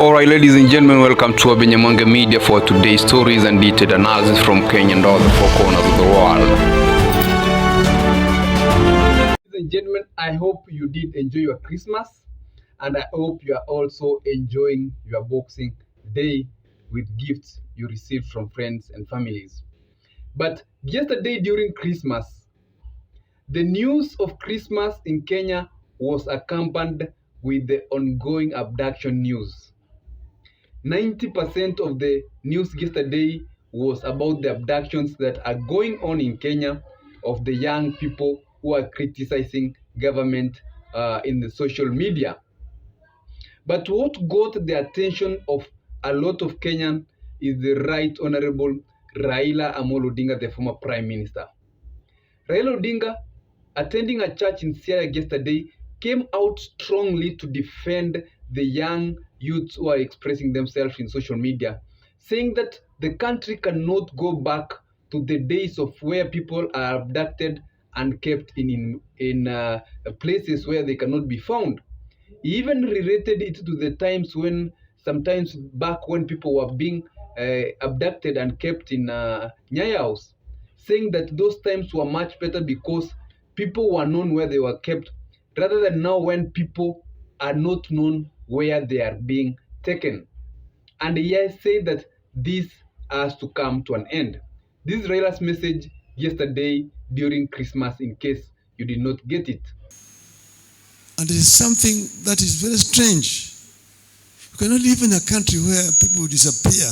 Alright, ladies and gentlemen, welcome to Abenyamonge Media for today's stories and detailed analysis from Kenya and all the four corners of the world. Ladies and gentlemen, I hope you did enjoy your Christmas, and I hope you are also enjoying your Boxing Day with gifts you received from friends and families. But yesterday during Christmas, the news of Christmas in Kenya was accompanied with the ongoing abduction news. 90% of the news yesterday was about the abductions that are going on in Kenya of the young people who are criticizing government in the social media. But what got the attention of a lot of Kenyans is the Right Honorable Raila Amolo Odinga, the former Prime Minister. Raila Odinga, attending a church in Siaya yesterday, came out strongly to defend the young youths who are expressing themselves in social media, saying that the country cannot go back to the days of where people are abducted and kept in places where they cannot be found. He even related it to the times when, sometimes back when people were being abducted and kept in Nyaya House, saying that those times were much better because people were known where they were kept, rather than now when people are not known where they are being taken. And he has said that this has to come to an end. This is Raila's message yesterday during Christmas, in case you did not get it. And it is something that is very strange. You cannot live in a country where people disappear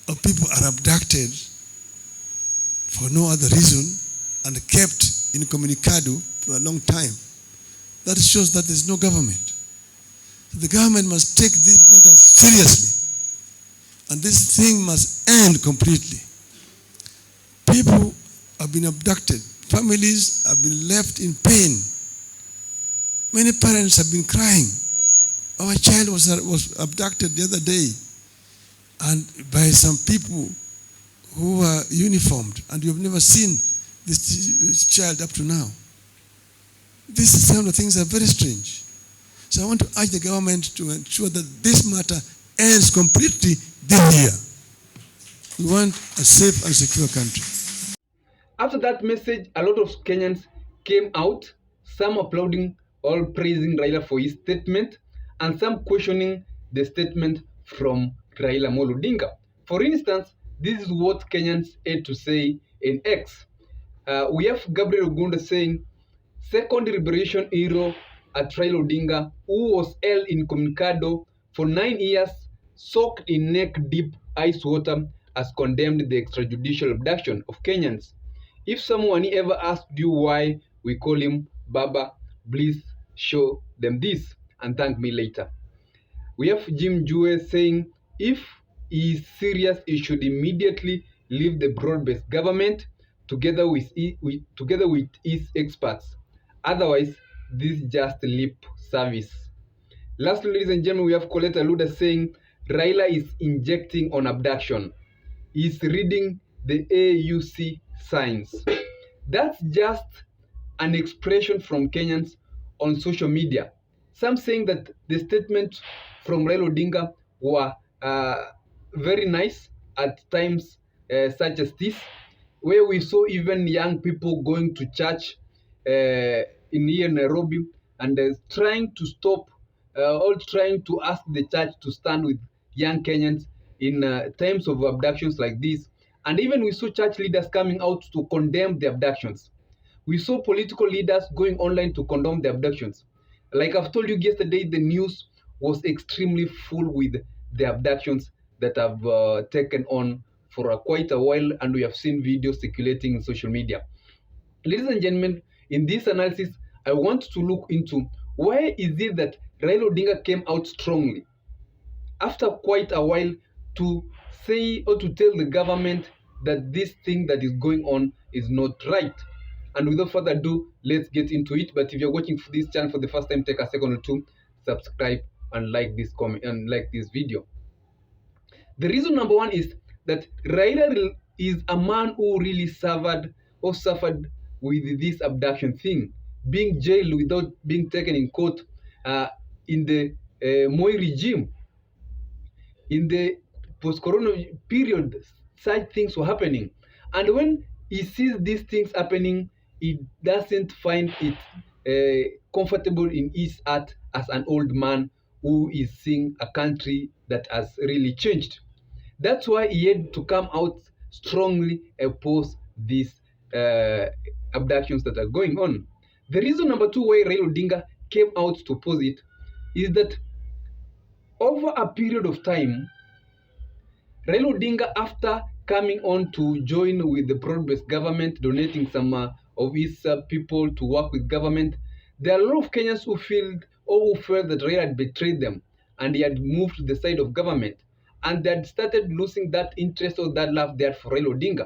or people are abducted for no other reason and kept incommunicado for a long time. That shows that there is no government. The government must take this matter seriously. And this thing must end completely. People have been abducted. Families have been left in pain. Many parents have been crying. Our child was abducted the other day, and by some people who were uniformed, and you've never seen this child up to now. These kind of things are very strange. So I want to urge the government to ensure that this matter ends completely this year. We want a safe and secure country. After that message, a lot of Kenyans came out, some applauding, all praising Raila for his statement, and some questioning the statement from Raila Amolo Odinga. For instance, this is what Kenyans had to say in X. We have Gabriel Ogunda saying, second liberation hero at Raila Odinga, who was held incommunicado for 9 years, soaked in neck-deep ice water, has condemned the extrajudicial abduction of Kenyans. If someone ever asked you why we call him Baba, please show them this and thank me later. We have Jim Jue saying, if he is serious, he should immediately leave the broad-based government together with his experts. Otherwise, this is just lip service. Lastly, ladies and gentlemen, we have Coletta Luda saying, Raila is injecting on abduction. He's reading the AUC signs. That's just an expression from Kenyans on social media. Some saying that the statement from Raila Odinga were very nice at times such as this, where we saw even young people going to church in here Nairobi and trying to stop or trying to ask the church to stand with young Kenyans in times of abductions like this. And even we saw church leaders coming out to condemn the abductions. We saw political leaders going online to condemn the abductions. Like I've told you yesterday, the news was extremely full with the abductions that have taken on for quite a while, and we have seen videos circulating in social media. Ladies and gentlemen, in this analysis, I want to look into why is it that Raila Odinga came out strongly after quite a while to say or to tell the government that this thing that is going on is not right. And without further ado, let's get into it. But if you're watching this channel for the first time, take a second or two, subscribe and like this comment and like this video. The reason number one is that Raila is a man who really suffered with this abduction thing, being jailed without being taken in court in the Moi regime. in the post-corona period, such things were happening. And when he sees these things happening, he doesn't find it comfortable in his heart as an old man who is seeing a country that has really changed. That's why he had to come out strongly oppose these uh, abductions that are going on. The reason number two why Raila Odinga came out to oppose it is that over a period of time, Raila Odinga, after coming on to join with the broad-based government, donating some of his people to work with government, there are a lot of Kenyans who feel or who felt that Raila had betrayed them and he had moved to the side of government, and they had started losing that interest or that love there for Raila Odinga.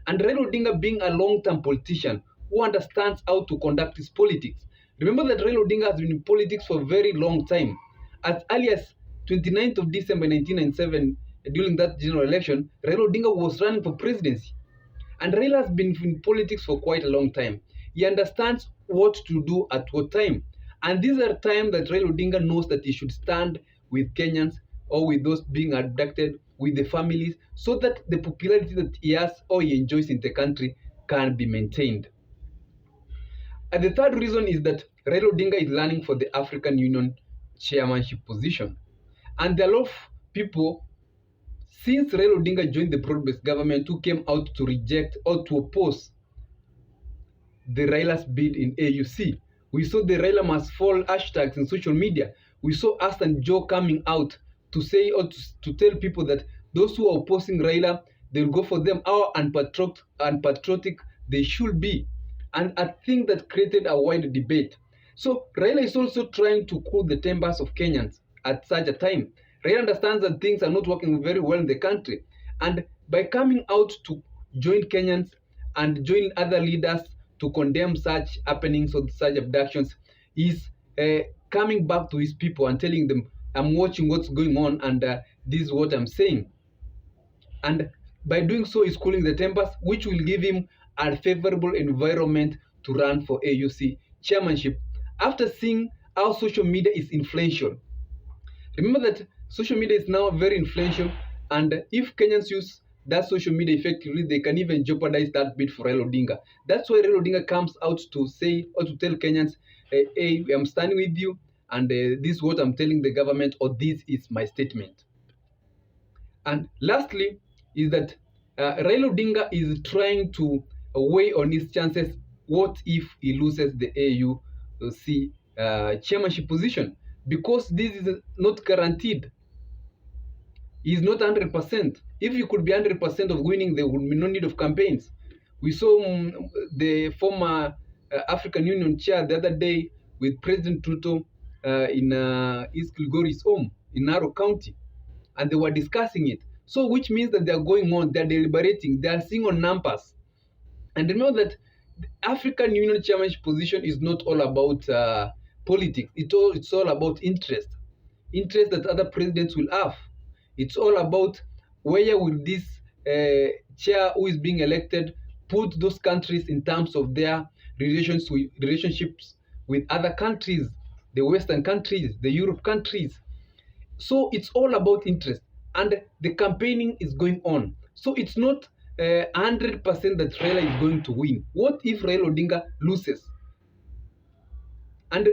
And Raila Odinga, being a long-term politician who understands how to conduct his politics. Remember that Raila Odinga has been in politics for a very long time. As early as 29th of December 1997, during that general election, Raila Odinga was running for presidency. And Raila has been in politics for quite a long time. He understands what to do at what time. And these are times that Raila Odinga knows that he should stand with Kenyans or with those being abducted, with the families, so that the popularity that he has or he enjoys in the country can be maintained. And the third reason is that Raila Odinga is running for the African Union chairmanship position. And there are a lot of people, since Raila Odinga joined the broad-based government, who came out to reject or to oppose the Raila's bid in AUC. We saw the Raila must fall hashtags in social media. We saw us and Joe coming out to say or to tell people that those who are opposing Raila, they'll go for them, how unpatriotic they should be. And I think that created a wide debate. So Raila is also trying to cool the tempers of Kenyans at such a time. Raila understands that things are not working very well in the country. And by coming out to join Kenyans and join other leaders to condemn such happenings or such abductions, is coming back to his people and telling them, I'm watching what's going on and this is what I'm saying. And by doing so, he's cooling the tempers, which will give him a favorable environment to run for AUC chairmanship after seeing how social media is influential. Remember that social media is now very influential, and if Kenyans use that social media effectively, they can even jeopardize that bid for Raila Odinga. That's why Raila Odinga comes out to say or to tell Kenyans, hey, I'm standing with you, and this is what I'm telling the government, or this is my statement. And lastly, is that Raila Odinga is trying to weigh on his chances. What if he loses the AUC chairmanship position? Because this is not guaranteed. He is not 100%. If you could be 100% of winning, there would be no need of campaigns. We saw the former African Union chair the other day with President Ruto in East Kilgoris home in Narok County, and they were discussing it. So which means that they are going on, they are deliberating, they are seeing on numbers. And remember that the African Union chairmanship position is not all about politics. It's all about interest that other presidents will have. It's all about where will this chair who is being elected put those countries in terms of their relationships with other countries, the Western countries, the Europe countries. So it's all about interest, and the campaigning is going on. So it's not 100% that Raila is going to win. What if Raila Odinga loses? And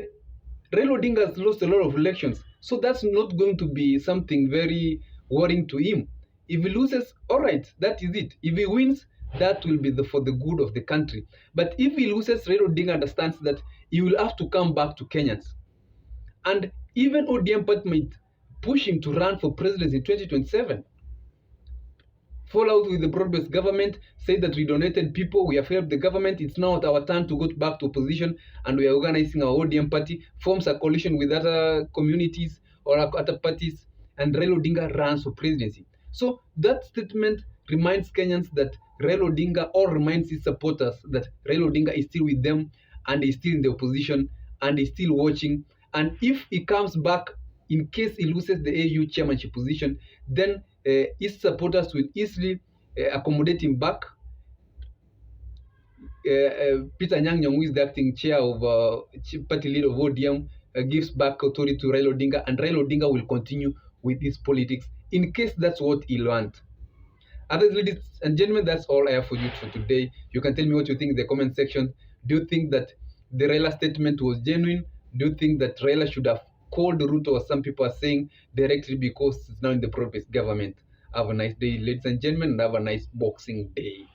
Raila Odinga has lost a lot of elections, so that's not going to be something very worrying to him. If he loses, all right, that is it. If he wins, that will be for the good of the country. But if he loses, Raila Odinga understands that he will have to come back to Kenyans. And even ODM party might push him to run for president in 2027. Fall out with the broad-based government, say that we donated people, we have helped the government, it's now our turn to go back to opposition, and we are organizing our ODM party, forms a coalition with other communities or other parties, and Raila Odinga runs for presidency. So that statement reminds Kenyans that Raila Odinga, or reminds his supporters that Raila Odinga is still with them, and is still in the opposition, and is still watching. And if he comes back, in case he loses the AU chairmanship position, then his supporters will easily accommodate him back. Peter Nyang' Nyong'o, who is the acting chair of party leader of ODM, gives back authority to Raila Odinga, and Raila Odinga will continue with his politics, in case that's what he learned. Others, ladies and gentlemen, that's all I have for you for today. You can tell me what you think in the comment section. Do you think that the Raila statement was genuine? Do you think that Raila should have called Ruto, as some people are saying, directly because it's now in the progress government? Have a nice day, ladies and gentlemen, and have a nice Boxing Day.